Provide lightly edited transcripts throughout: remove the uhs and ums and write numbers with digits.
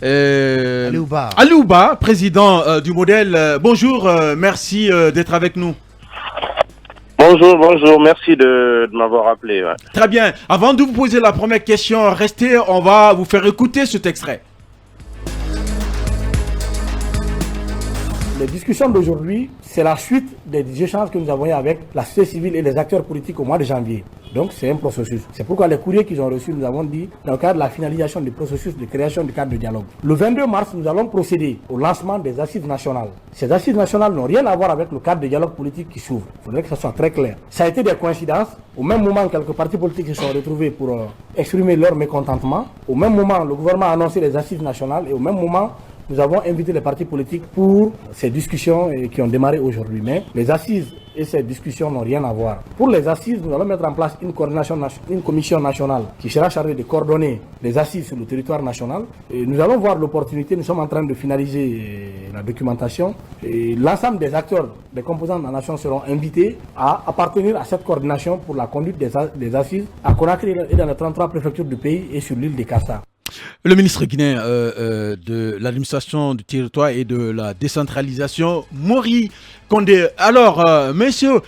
Aliouba, président du modèle. Bonjour, merci d'être avec nous. Bonjour, merci de m'avoir appelé. Ouais. Très bien. Avant de vous poser la première question, restez, on va vous faire écouter cet extrait. Les discussions d'aujourd'hui, c'est la suite des échanges que nous avons eu avec la société civile et les acteurs politiques au mois de janvier. Donc c'est un processus. C'est pourquoi les courriers qu'ils ont reçus, nous avons dit, dans le cadre de la finalisation du processus de création du cadre de dialogue. Le 22 mars, nous allons procéder au lancement des assises nationales. Ces assises nationales n'ont rien à voir avec le cadre de dialogue politique qui s'ouvre. Il faudrait que ça soit très clair. Ça a été des coïncidences. Au même moment, quelques partis politiques se sont retrouvés pour exprimer leur mécontentement. Au même moment, le gouvernement a annoncé les assises nationales et au même moment, nous avons invité les partis politiques pour ces discussions qui ont démarré aujourd'hui. Mais les assises et ces discussions n'ont rien à voir. Pour les assises, nous allons mettre en place une commission nationale qui sera chargée de coordonner les assises sur le territoire national. Et nous allons voir l'opportunité, nous sommes en train de finaliser la documentation. Et l'ensemble des acteurs, des composants de la nation seront invités à appartenir à cette coordination pour la conduite des assises à Conakry et dans les 33 préfectures du pays et sur l'île des Cassa. Le ministre guinéen de l'administration du territoire et de la décentralisation, Mori Condé. Alors, monsieur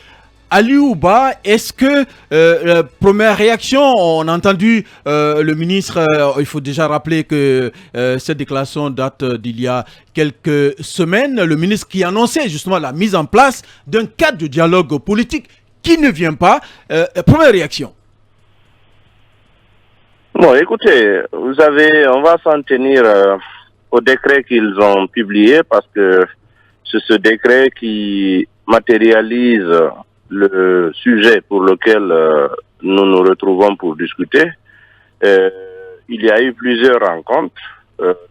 Aliouba, est-ce que la première réaction, on a entendu le ministre, il faut déjà rappeler que cette déclaration date d'il y a quelques semaines, le ministre qui annonçait justement la mise en place d'un cadre de dialogue politique qui ne vient pas. Première réaction. Bon, écoutez, on va s'en tenir au décret qu'ils ont publié parce que c'est ce décret qui matérialise le sujet pour lequel nous nous retrouvons pour discuter. Il y a eu plusieurs rencontres.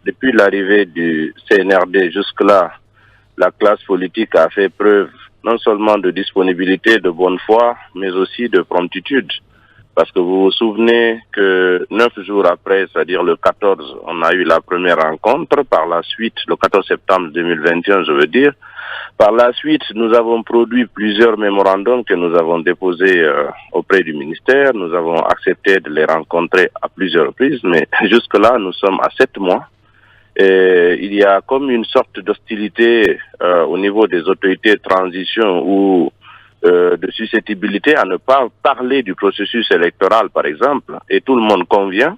Depuis l'arrivée du CNRD jusque-là, la classe politique a fait preuve non seulement de disponibilité, de bonne foi, mais aussi de promptitude. Parce que vous vous souvenez que 9 jours après, c'est-à-dire le 14, on a eu la première rencontre. Par la suite, le 14 septembre 2021, je veux dire. Par la suite, nous avons produit plusieurs mémorandums que nous avons déposés auprès du ministère. Nous avons accepté de les rencontrer à plusieurs reprises, mais jusque-là, nous sommes à 7 mois. Et il y a comme une sorte d'hostilité au niveau des autorités de transition ou de susceptibilité à ne pas parler du processus électoral, par exemple. Et tout le monde convient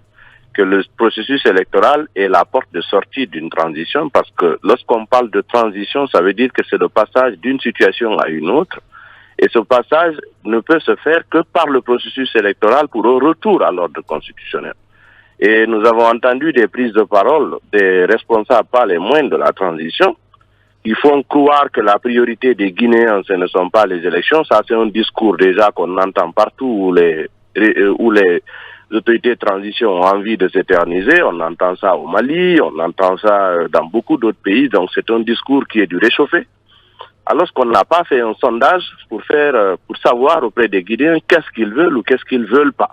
que le processus électoral est la porte de sortie d'une transition, parce que lorsqu'on parle de transition, ça veut dire que c'est le passage d'une situation à une autre. Et ce passage ne peut se faire que par le processus électoral pour un retour à l'ordre constitutionnel. Et nous avons entendu des prises de parole des responsables, pas les moindres, de la transition. Ils font croire que la priorité des Guinéens, ce ne sont pas les élections. Ça, c'est un discours déjà qu'on entend partout où les autorités de transition ont envie de s'éterniser. On entend ça au Mali, on entend ça dans beaucoup d'autres pays. Donc, c'est un discours qui est du réchauffé. Alors qu'on n'a pas fait un sondage pour savoir auprès des Guinéens qu'est-ce qu'ils veulent ou qu'est-ce qu'ils veulent pas.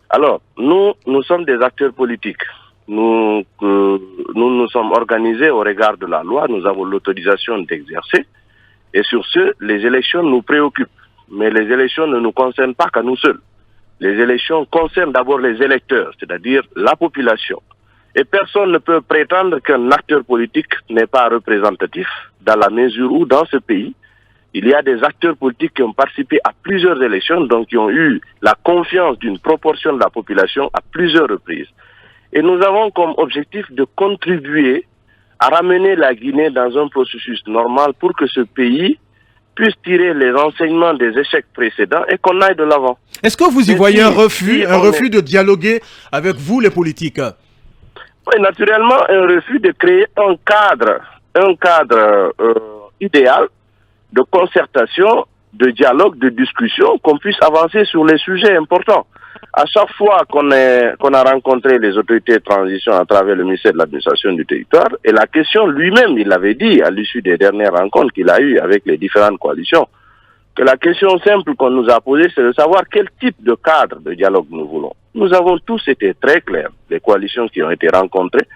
Alors, nous sommes des acteurs politiques. Nous sommes organisés au regard de la loi, nous avons l'autorisation d'exercer. Et sur ce, les élections nous préoccupent. Mais les élections ne nous concernent pas qu'à nous seuls. Les élections concernent d'abord les électeurs, c'est-à-dire la population. Et personne ne peut prétendre qu'un acteur politique n'est pas représentatif, dans la mesure où, dans ce pays, il y a des acteurs politiques qui ont participé à plusieurs élections, donc qui ont eu la confiance d'une proportion de la population à plusieurs reprises. Et nous avons comme objectif de contribuer à ramener la Guinée dans un processus normal pour que ce pays puisse tirer les enseignements des échecs précédents et qu'on aille de l'avant. Est-ce que vous y voyez un refus de dialoguer avec vous, les politiques? Oui, naturellement, un refus de créer un cadre idéal de concertation, de dialogue, de discussion, qu'on puisse avancer sur les sujets importants. À chaque fois qu'on a rencontré les autorités de transition à travers le ministère de l'administration du territoire, et la question lui-même, il l'avait dit à l'issue des dernières rencontres qu'il a eues avec les différentes coalitions, que la question simple qu'on nous a posée, c'est de savoir quel type de cadre de dialogue nous voulons. Nous avons tous été très clairs. Les coalitions qui ont été rencontrées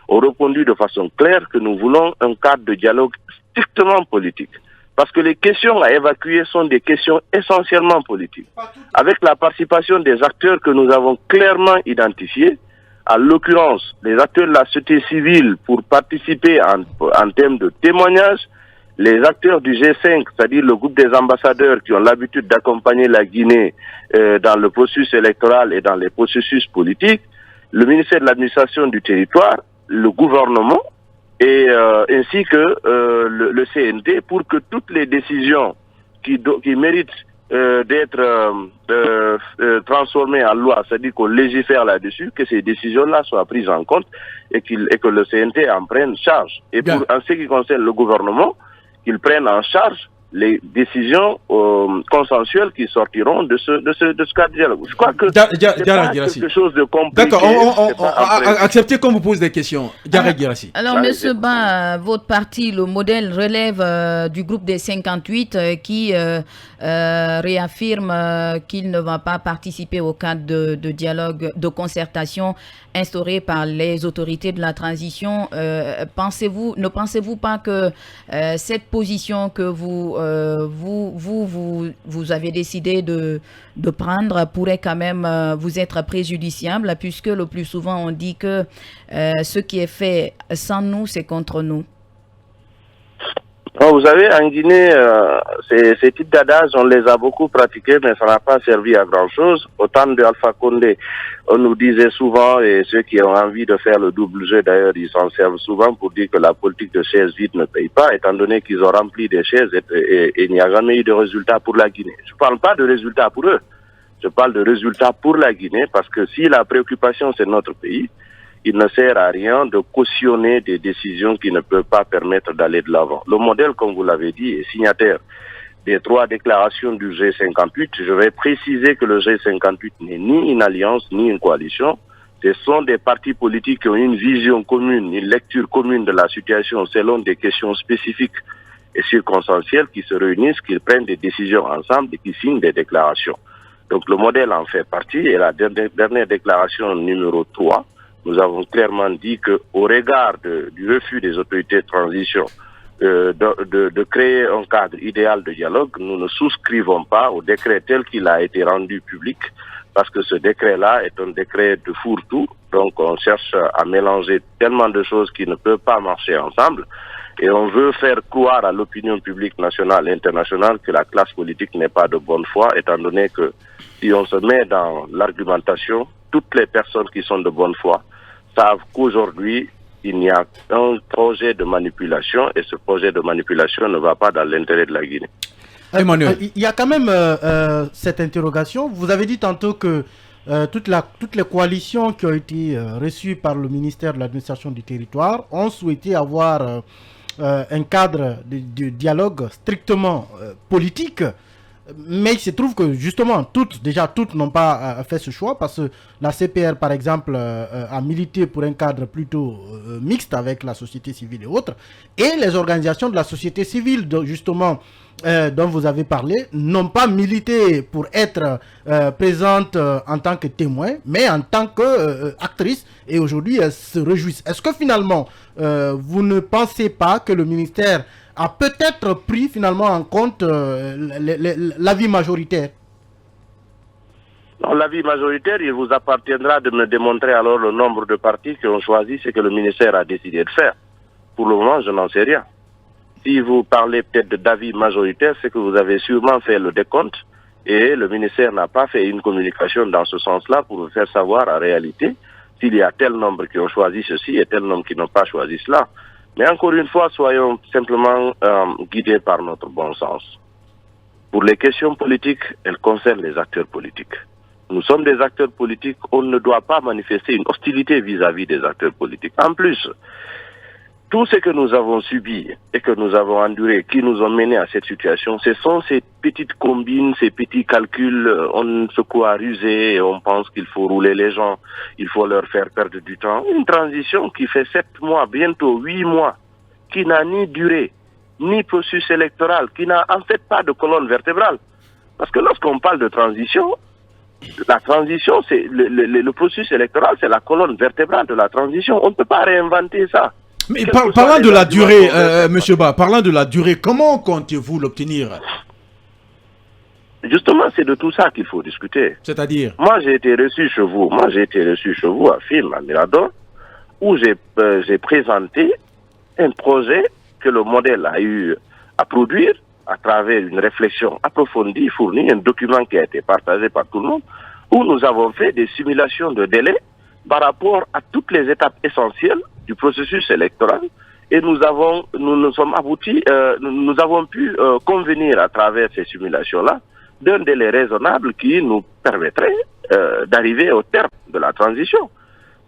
ont répondu de façon claire que nous voulons un cadre de dialogue strictement politique. Parce que les questions à évacuer sont des questions essentiellement politiques. Avec la participation des acteurs que nous avons clairement identifiés, à l'occurrence les acteurs de la société civile pour participer en termes de témoignages, les acteurs du G5, c'est-à-dire le groupe des ambassadeurs qui ont l'habitude d'accompagner la Guinée dans le processus électoral et dans les processus politiques, le ministère de l'administration du territoire, le gouvernement, et ainsi que le CNT, pour que toutes les décisions qui méritent d'être transformées en loi, c'est-à-dire qu'on légifère là-dessus, que ces décisions-là soient prises en compte et que le CNT en prenne charge. Et pour en ce qui concerne le gouvernement, qu'ils prennent en charge les décisions consensuelles qui sortiront de ce cadre de dialogue. Je crois que c'est pas quelque chose de compliqué. D'accord, acceptez qu'on vous pose des questions. Alors, M. Ba, votre parti, le modèle relève du groupe des 58 qui réaffirme qu'il ne va pas participer au cadre de dialogue, de concertation instauré par les autorités de la transition. Ne pensez-vous pas que cette position que vous avez décidé de prendre pourrait quand même vous être préjudiciable, puisque le plus souvent on dit que ce qui est fait sans nous, c'est contre nous? Vous savez, en Guinée, ces types d'adages, on les a beaucoup pratiqués, mais ça n'a pas servi à grand-chose. Au temps de Alpha Condé, on nous disait souvent, et ceux qui ont envie de faire le double jeu, d'ailleurs, ils s'en servent souvent pour dire que la politique de chaises vides ne paye pas, étant donné qu'ils ont rempli des chaises et il n'y a jamais eu de résultat pour la Guinée. Je ne parle pas de résultat pour eux, je parle de résultat pour la Guinée, parce que si la préoccupation, c'est notre pays, il ne sert à rien de cautionner des décisions qui ne peuvent pas permettre d'aller de l'avant. Le modèle, comme vous l'avez dit, est signataire des 3 déclarations du G58. Je vais préciser que le G58 n'est ni une alliance, ni une coalition. Ce sont des partis politiques qui ont une vision commune, une lecture commune de la situation selon des questions spécifiques et circonstancielles qui se réunissent, qui prennent des décisions ensemble et qui signent des déclarations. Donc le modèle en fait partie, et la dernière déclaration numéro 3, nous avons clairement dit qu'au regard du refus des autorités de transition de créer un cadre idéal de dialogue, nous ne souscrivons pas au décret tel qu'il a été rendu public, parce que ce décret-là est un décret de fourre-tout. Donc on cherche à mélanger tellement de choses qui ne peuvent pas marcher ensemble, et on veut faire croire à l'opinion publique nationale et internationale que la classe politique n'est pas de bonne foi, étant donné que si on se met dans l'argumentation, toutes les personnes qui sont de bonne foi savent qu'aujourd'hui, il y a un projet de manipulation, et ce projet de manipulation ne va pas dans l'intérêt de la Guinée. Emmanuel. Il y a quand même cette interrogation. Vous avez dit tantôt que toutes les coalitions qui ont été reçues par le ministère de l'administration du territoire ont souhaité avoir un cadre de dialogue strictement politique. Mais il se trouve que justement, toutes n'ont pas fait ce choix, parce que la CPR, par exemple, a milité pour un cadre plutôt mixte avec la société civile et autres. Et les organisations de la société civile, justement, dont vous avez parlé, n'ont pas milité pour être présentes en tant que témoins, mais en tant qu'actrices. Et aujourd'hui, elles se réjouissent. Est-ce que finalement, vous ne pensez pas que le ministère a peut-être pris finalement en compte l'avis majoritaire? Dans l'avis majoritaire, il vous appartiendra de me démontrer alors le nombre de partis qui ont choisi ce que le ministère a décidé de faire. Pour le moment, je n'en sais rien. Si vous parlez peut-être d'avis majoritaire, c'est que vous avez sûrement fait le décompte et le ministère n'a pas fait une communication dans ce sens-là pour vous faire savoir en réalité s'il y a tel nombre qui ont choisi ceci et tel nombre qui n'ont pas choisi cela. Mais encore une fois, soyons simplement guidés par notre bon sens. Pour les questions politiques, elles concernent les acteurs politiques. Nous sommes des acteurs politiques, on ne doit pas manifester une hostilité vis-à-vis des acteurs politiques. En plus, tout ce que nous avons subi et que nous avons enduré, qui nous ont menés à cette situation, ce sont ces petites combines, ces petits calculs. On se croit rusé et on pense qu'il faut rouler les gens, il faut leur faire perdre du temps. Une transition qui fait 7 mois, bientôt 8 mois, qui n'a ni durée, ni processus électoral, qui n'a en fait pas de colonne vertébrale. Parce que lorsqu'on parle de transition, la transition, c'est le processus électoral, c'est la colonne vertébrale de la transition. On ne peut pas réinventer ça. Mais parlant de la durée, Monsieur Ba, parlant de la durée, comment comptez-vous l'obtenir? Justement, c'est de tout ça qu'il faut discuter. C'est-à-dire? Moi, j'ai été reçu chez vous. Moi, j'ai été reçu chez vous à Film, à Mirador, où j'ai présenté un projet que le modèle a eu à produire à travers une réflexion approfondie, fournie, un document qui a été partagé par tout le monde, où nous avons fait des simulations de délai par rapport à toutes les étapes essentielles du processus électoral. Et nous avons pu convenir à travers ces simulations-là d'un délai raisonnable qui nous permettrait d'arriver au terme de la transition.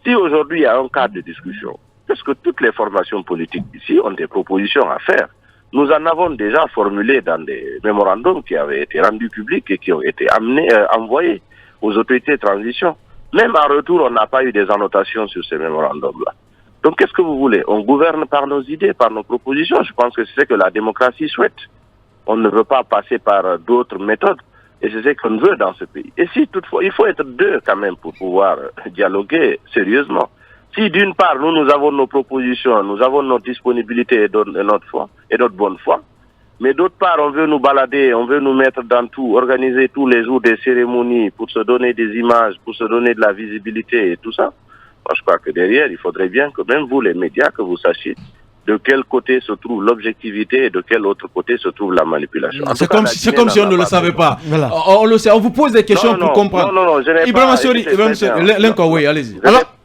Si aujourd'hui il y a un cadre de discussion, parce que toutes les formations politiques ici ont des propositions à faire, nous en avons déjà formulé dans des mémorandums qui avaient été rendus publics et qui ont été envoyés aux autorités de transition. Même en retour, on n'a pas eu des annotations sur ces mémorandums-là. Donc qu'est-ce que vous voulez? On gouverne par nos idées, par nos propositions. Je pense que c'est ce que la démocratie souhaite. On ne veut pas passer par d'autres méthodes. Et c'est ce qu'on veut dans ce pays. Et si toutefois, il faut être deux quand même pour pouvoir dialoguer sérieusement. Si d'une part, nous avons nos propositions, nous avons notre disponibilité et notre foi, et notre bonne foi, mais d'autre part, on veut nous balader, on veut nous mettre dans tout, organiser tous les jours des cérémonies pour se donner des images, pour se donner de la visibilité et tout ça. Moi, je crois que derrière, il faudrait bien que même vous, les médias, que vous sachiez de quel côté se trouve l'objectivité et de quel autre côté se trouve la manipulation. C'est comme si on ne le savait pas. Voilà. On le sait. On vous pose des questions pour comprendre. Non, je n'ai Ibrahima pas... Sori, oui, allez-y.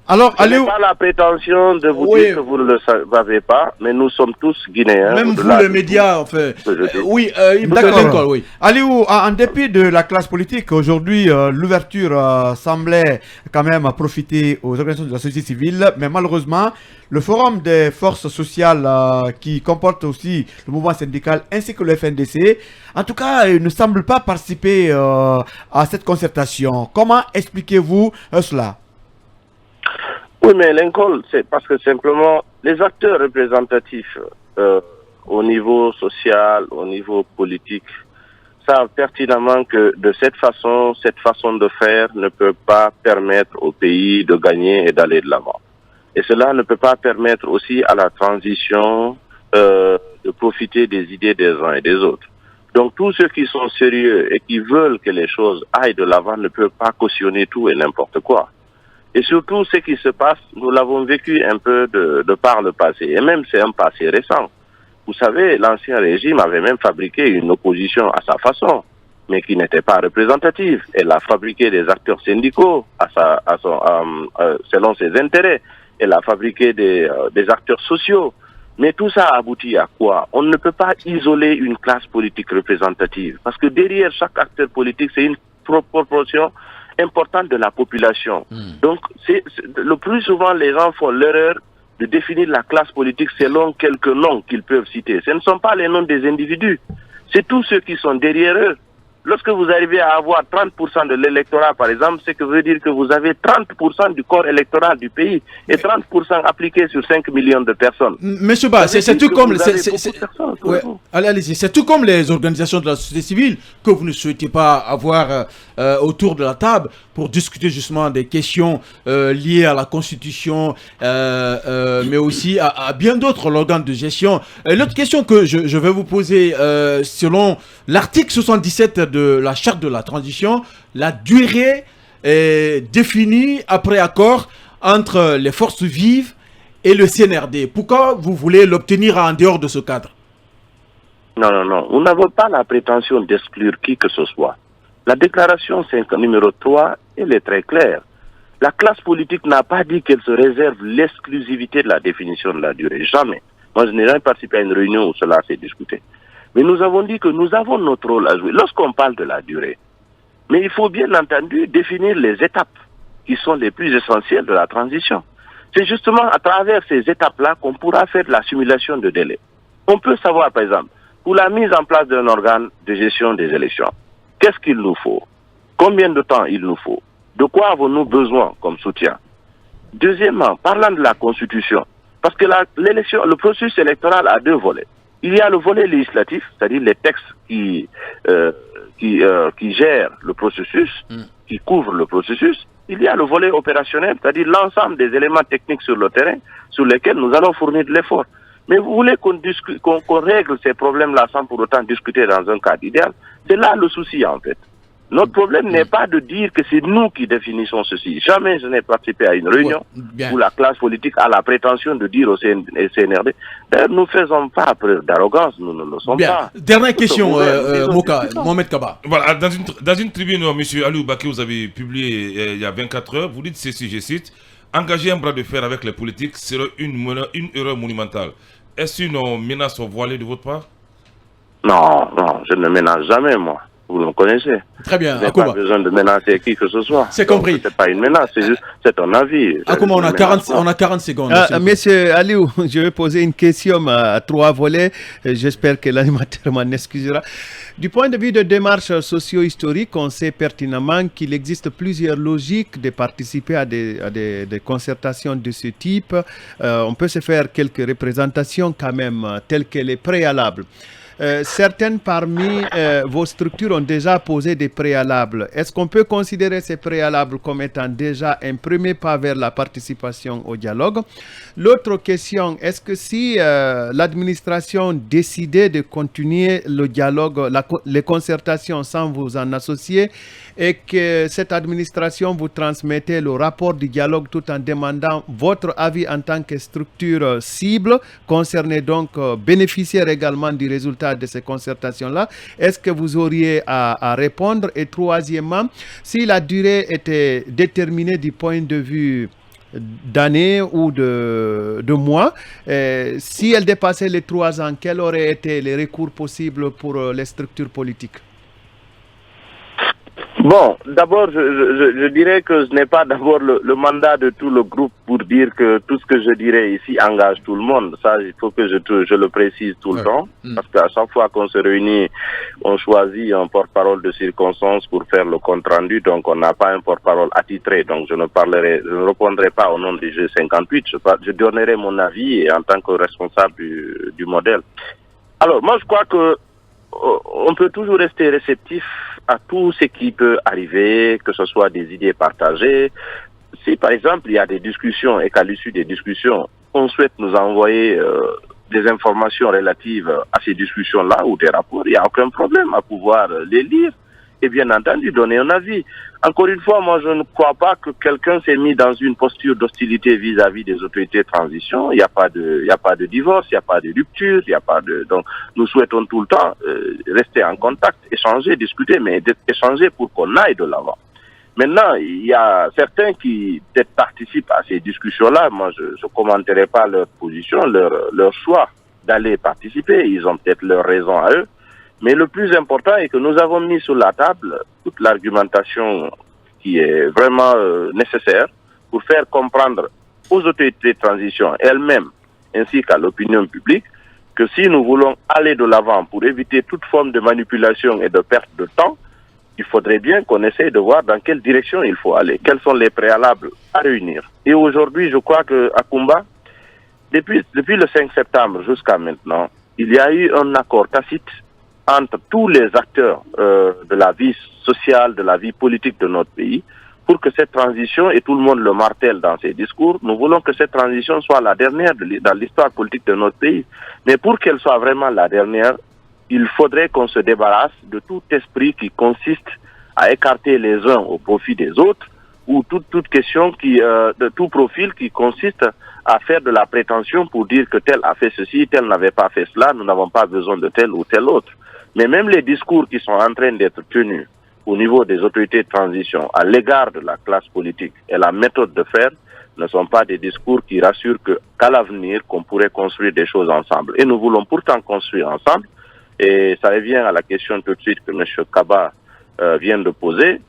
Alors, je n'ai pas la prétention de vous dire que vous ne le savez pas, mais nous sommes tous Guinéens. Même vous, les médias, enfin. Oui, d'accord. Oui. Aliou, en dépit de la classe politique, aujourd'hui, l'ouverture semblait quand même profiter aux organisations de la société civile, mais malheureusement, le Forum des forces sociales qui comporte aussi le mouvement syndical ainsi que le FNDC, en tout cas, ne semble pas participer à cette concertation. Comment expliquez-vous cela? Oui, mais Lincoln, c'est parce que simplement les acteurs représentatifs au niveau social, au niveau politique, savent pertinemment que de cette façon de faire ne peut pas permettre au pays de gagner et d'aller de l'avant. Et cela ne peut pas permettre aussi à la transition de profiter des idées des uns et des autres. Donc tous ceux qui sont sérieux et qui veulent que les choses aillent de l'avant ne peuvent pas cautionner tout et n'importe quoi. Et surtout, ce qui se passe, nous l'avons vécu un peu de par le passé. Et même c'est un passé récent. Vous savez, l'ancien régime avait même fabriqué une opposition à sa façon, mais qui n'était pas représentative. Elle a fabriqué des acteurs syndicaux selon ses intérêts. Elle a fabriqué des acteurs sociaux. Mais tout ça aboutit à quoi? On ne peut pas isoler une classe politique représentative. Parce que derrière chaque acteur politique, c'est une proportion importante de la population. Donc, le plus souvent, les gens font l'erreur de définir la classe politique selon quelques noms qu'ils peuvent citer. Ce ne sont pas les noms des individus, c'est tous ceux qui sont derrière eux. Lorsque vous arrivez à avoir 30% de l'électorat, par exemple, c'est que veut dire que vous avez 30% du corps électoral du pays et 30% appliqué sur 5 millions de personnes. Monsieur Ba, c'est tout comme c'est tout comme les organisations de la société civile que vous ne souhaitez pas avoir autour de la table pour discuter justement des questions liées à la Constitution, mais aussi à bien d'autres organes de gestion. L'autre question que je vais vous poser, selon l'article 77 de la charte de la transition, la durée est définie après accord entre les forces vives et le CNRD. Pourquoi vous voulez l'obtenir en dehors de ce cadre? Non. Nous n'avons pas la prétention d'exclure qui que ce soit. La déclaration numéro 3, elle est très claire. La classe politique n'a pas dit qu'elle se réserve l'exclusivité de la définition de la durée. Jamais. Moi, je n'ai jamais participé à une réunion où cela s'est discuté. Mais nous avons dit que nous avons notre rôle à jouer lorsqu'on parle de la durée. Mais il faut bien entendu définir les étapes qui sont les plus essentielles de la transition. C'est justement à travers ces étapes-là qu'on pourra faire de la simulation de délai. On peut savoir, par exemple, pour la mise en place d'un organe de gestion des élections, qu'est-ce qu'il nous faut? Combien de temps il nous faut? De quoi avons-nous besoin comme soutien? Deuxièmement, parlant de la Constitution, parce que le processus électoral a deux volets. Il y a le volet législatif, c'est-à-dire les textes qui gèrent le processus, qui couvrent le processus. Il y a le volet opérationnel, c'est-à-dire l'ensemble des éléments techniques sur le terrain sur lesquels nous allons fournir de l'effort. Mais vous voulez qu'on règle ces problèmes-là sans pour autant discuter dans un cadre idéal? C'est là le souci, en fait. Notre problème n'est pas de dire que c'est nous qui définissons ceci. Jamais je n'ai participé à une réunion où la classe politique a la prétention de dire au CNRD. D'ailleurs, nous ne faisons pas preuve d'arrogance, nous ne le sommes pas. Dernière question, Mohamed Kaba. Voilà, dans une tribune, M. Aliou Baké, vous avez publié il y a 24 heures, vous dites ceci, je cite, « Engager un bras de fer avec les politiques serait une erreur monumentale. » Est-ce une menace voilée de votre part? Non, je ne menace jamais, moi. Vous le connaissez. Très bien. Je n'ai pas besoin de menacer qui que ce soit. C'est compris. C'est pas une menace, c'est un avis. Akouma, on a 40 secondes. Monsieur Aliou, je vais poser une question à 3 volets. J'espère que l'animateur m'en excusera. Du point de vue de démarche socio-historique, on sait pertinemment qu'il existe plusieurs logiques de participer à des concertations de ce type. On peut se faire quelques représentations quand même, telles que les préalables. Certaines parmi vos structures ont déjà posé des préalables. Est-ce qu'on peut considérer ces préalables comme étant déjà un premier pas vers la participation au dialogue? L'autre question, est-ce que si l'administration décidait de continuer le dialogue, les concertations sans vous en associer, et que cette administration vous transmettait le rapport du dialogue tout en demandant votre avis en tant que structure cible, concernée donc bénéficiaire également du résultat de ces concertations-là, est-ce que vous auriez à répondre? Et troisièmement, si la durée était déterminée du point de vue d'années ou de mois, si elle dépassait les 3 ans, quels auraient été les recours possibles pour les structures politiques? Bon, d'abord, je dirais que ce n'est pas d'abord le mandat de tout le groupe pour dire que tout ce que je dirais ici engage tout le monde. Ça, il faut que je le précise tout le temps, parce qu'à chaque fois qu'on se réunit, on choisit un porte-parole de circonstance pour faire le compte-rendu, donc on n'a pas un porte-parole attitré, donc je ne répondrai pas au nom du G58, je donnerai mon avis en tant que responsable du modèle. Alors, moi, je crois que on peut toujours rester réceptif à tout ce qui peut arriver, que ce soit des idées partagées. Si par exemple il y a des discussions et qu'à l'issue des discussions, on souhaite nous envoyer des informations relatives à ces discussions-là ou des rapports, il n'y a aucun problème à pouvoir les lire et bien entendu donner un avis. Encore une fois, moi je ne crois pas que quelqu'un s'est mis dans une posture d'hostilité vis-à-vis des autorités de transition. Il n'y a pas de divorce, il n'y a pas de rupture, il n'y a pas de... Donc nous souhaitons tout le temps rester en contact, échanger, discuter, mais échanger pour qu'on aille de l'avant. Maintenant, il y a certains qui peut-être participent à ces discussions-là. Moi, je ne commenterai pas leur position, leur choix d'aller participer. Ils ont peut-être leurs raisons à eux. Mais le plus important est que nous avons mis sur la table toute l'argumentation qui est vraiment nécessaire pour faire comprendre aux autorités de transition elles-mêmes ainsi qu'à l'opinion publique que si nous voulons aller de l'avant pour éviter toute forme de manipulation et de perte de temps, il faudrait bien qu'on essaye de voir dans quelle direction il faut aller, quels sont les préalables à réunir. Et aujourd'hui, je crois qu'à Kumba, depuis le 5 septembre jusqu'à maintenant, il y a eu un accord tacite entre tous les acteurs de la vie sociale, de la vie politique de notre pays, pour que cette transition, et tout le monde le martèle dans ses discours, nous voulons que cette transition soit la dernière dans l'histoire politique de notre pays. Mais pour qu'elle soit vraiment la dernière, il faudrait qu'on se débarrasse de tout esprit qui consiste à écarter les uns au profit des autres, ou toute question de tout profil qui consiste à faire de la prétention pour dire que tel a fait ceci, tel n'avait pas fait cela, nous n'avons pas besoin de tel ou tel autre. Mais même les discours qui sont en train d'être tenus au niveau des autorités de transition à l'égard de la classe politique et la méthode de faire ne sont pas des discours qui rassurent qu'à l'avenir, qu'on pourrait construire des choses ensemble. Et nous voulons pourtant construire ensemble. Et ça revient à la question tout de suite que M. Kaba vient de poser.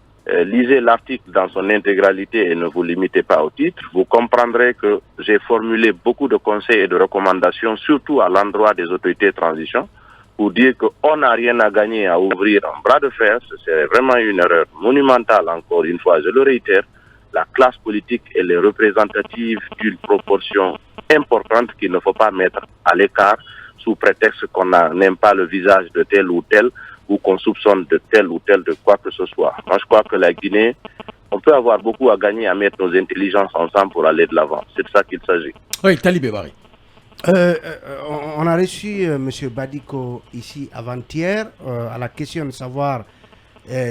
Lisez l'article dans son intégralité et ne vous limitez pas au titre. Vous comprendrez que j'ai formulé beaucoup de conseils et de recommandations, surtout à l'endroit des autorités de transition, pour dire qu'on n'a rien à gagner à ouvrir un bras de fer. C'est vraiment une erreur monumentale, encore une fois, je le réitère. La classe politique, elle est représentative d'une proportion importante qu'il ne faut pas mettre à l'écart sous prétexte qu'on n'aime pas le visage de tel ou tel ou qu'on soupçonne de tel ou tel de quoi que ce soit. Moi, je crois que la Guinée, on peut avoir beaucoup à gagner à mettre nos intelligences ensemble pour aller de l'avant. C'est de ça qu'il s'agit. Oui, Talibé Bari. On a reçu M. Badiko ici avant-hier à la question de savoir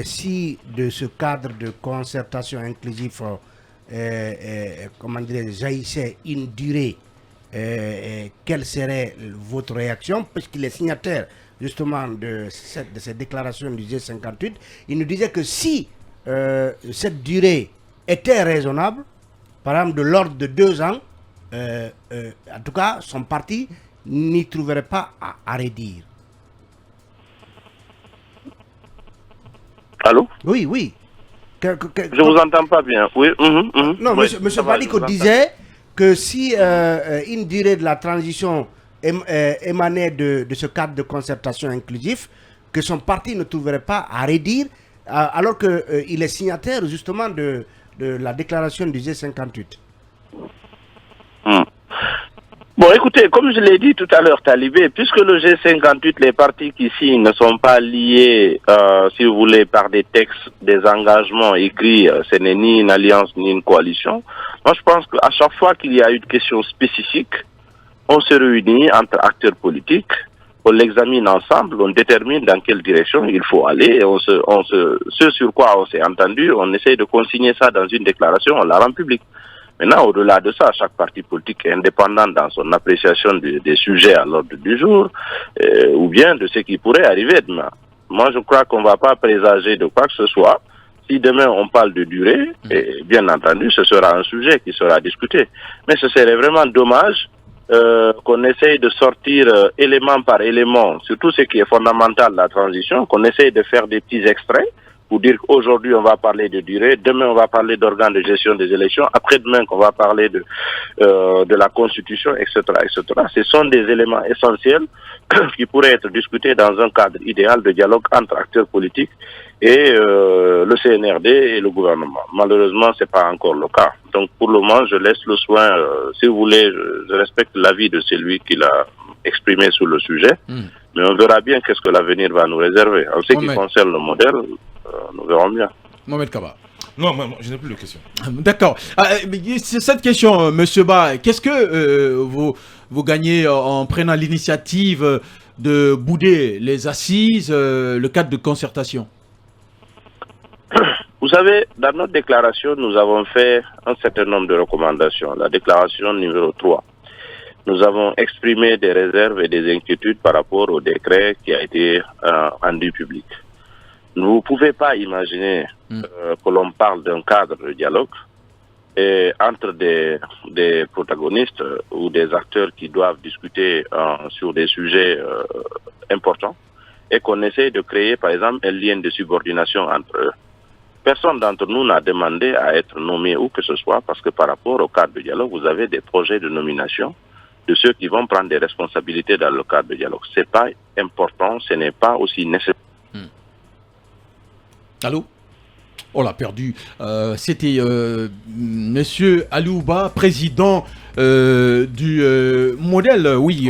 si de ce cadre de concertation inclusive jaillissait une durée, quelle serait votre réaction, puisqu'il est signataire justement de cette déclaration du G58. Il nous disait que si cette durée était raisonnable, par exemple de l'ordre de 2 ans, en tout cas, son parti n'y trouverait pas à redire. Allô? Oui, oui. Je vous entends pas bien. Oui. Non, Oui, monsieur va, Badiko je vous entends. disait que si une durée de la transition émanait de ce cadre de concertation inclusif, que son parti ne trouverait pas à redire, alors qu'il est signataire justement de la déclaration du G58. Bon, écoutez, comme je l'ai dit tout à l'heure, Talibé, puisque le G58, les partis qui signent ne sont pas liés, si vous voulez, par des textes, des engagements écrits, ce n'est ni une alliance ni une coalition. Moi, je pense qu'à chaque fois qu'il y a une question spécifique, on se réunit entre acteurs politiques, on l'examine ensemble, on détermine dans quelle direction il faut aller, et ce sur quoi on s'est entendu, on essaye de consigner ça dans une déclaration, on la rend publique. Maintenant, au-delà de ça, chaque parti politique est indépendant dans son appréciation des sujets à l'ordre du jour, ou bien de ce qui pourrait arriver demain. Moi, je crois qu'on ne va pas présager de quoi que ce soit. Si demain on parle de durée, et bien entendu, ce sera un sujet qui sera discuté. Mais ce serait vraiment dommage qu'on essaye de sortir élément par élément, surtout ce qui est fondamental de la transition, qu'on essaye de faire des petits extraits, pour dire qu'aujourd'hui on va parler de durée, demain on va parler d'organes de gestion des élections, après-demain qu'on va parler de la constitution, etc., etc. Ce sont des éléments essentiels qui pourraient être discutés dans un cadre idéal de dialogue entre acteurs politiques et le CNRD et le gouvernement. Malheureusement, c'est pas encore le cas. Donc pour le moment, je laisse le soin, si vous voulez, je respecte l'avis de celui qui l'a exprimé sur le sujet, mais on verra bien qu'est-ce que l'avenir va nous réserver. En ce qui concerne le modèle, nous verrons bien. Mohamed Kaba. Non, je n'ai plus de questions. D'accord. Cette question, Monsieur Ba, qu'est-ce que vous gagnez en prenant l'initiative de bouder les assises, le cadre de concertation? Vous savez, dans notre déclaration, nous avons fait un certain nombre de recommandations. La déclaration numéro 3. Nous avons exprimé des réserves et des inquiétudes par rapport au décret qui a été rendu public. Vous ne pouvez pas imaginer que l'on parle d'un cadre de dialogue et entre des protagonistes ou des acteurs qui doivent discuter sur des sujets importants et qu'on essaye de créer, par exemple, un lien de subordination entre eux. Personne d'entre nous n'a demandé à être nommé où que ce soit parce que par rapport au cadre de dialogue, vous avez des projets de nomination de ceux qui vont prendre des responsabilités dans le cadre de dialogue. Ce n'est pas important, ce n'est pas aussi nécessaire. Allô? On l'a perdu. C'était Monsieur Aliouba, président du modèle, oui.